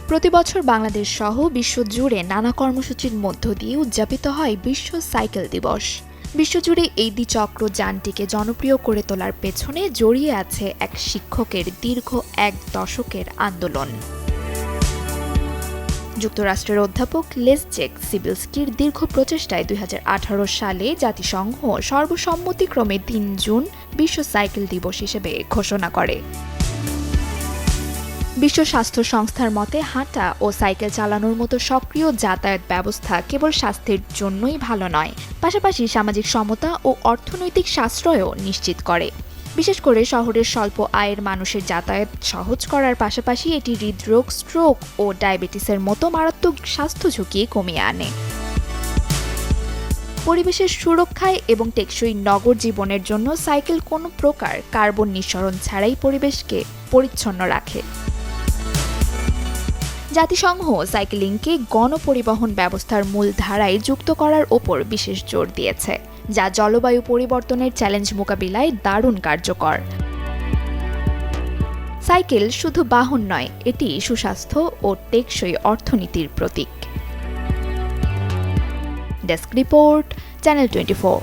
প্রতি বছর বাংলাদেশ সহ বিশ্বজুড়ে নানা কর্মসূচির মধ্য দিয়ে উদযাপিত হয় বিশ্ব সাইকেল দিবস। বিশ্বজুড়ে এই দ্বিচক্র যানটিকে জনপ্রিয় করে তোলার পেছনে জড়িয়ে আছে এক শিক্ষকের দীর্ঘ ১ দশকের আন্দোলন। যুক্তরাষ্ট্রের অধ্যাপক লেসজেক সিবিলস্কির দীর্ঘ প্রচেষ্টায় ২০১৮ সালে জাতিসংঘ সর্বসম্মতিক্রমে ৩ জুন বিশ্ব সাইকেল দিবস হিসেবে ঘোষণা করে। বিশ্ব স্বাস্থ্য সংস্থার মতে হাঁটা ও সাইকেল চালানোর মতো সক্রিয় যাতায়াত ব্যবস্থা কেবল স্বাস্থ্যের জন্যই ভালো নয়, পাশাপাশি সামাজিক সমতা ও অর্থনৈতিক সাশ্রয়ও নিশ্চিত করে। বিশেষ করে শহরের স্বল্প আয়ের মানুষের যাতায়াত সহজ করার পাশাপাশি এটি হৃদরোগ, স্ট্রোক ও ডায়াবেটিসের মতো মারাত্মক স্বাস্থ্য ঝুঁকি কমিয়ে আনে। পরিবেশের সুরক্ষায় এবং টেকসই নগর জীবনের জন্য সাইকেল কোনো প্রকার কার্বন নিঃসরণ ছাড়াই পরিবেশকে পরিচ্ছন্ন রাখে। জাতিসংঘ সাইকেলিংকে গণপরিবহন ব্যবস্থার মূল ধারায় যুক্ত করার ওপর বিশেষ জোর দিয়েছে, যা জলবায়ু পরিবর্তনের চ্যালেঞ্জ মোকাবিলায় দারুণ কার্যকর। সাইকেল শুধু বাহন নয়, এটি সুস্বাস্থ্য ও টেকসই অর্থনীতির প্রতীক। Desk report, channel 24।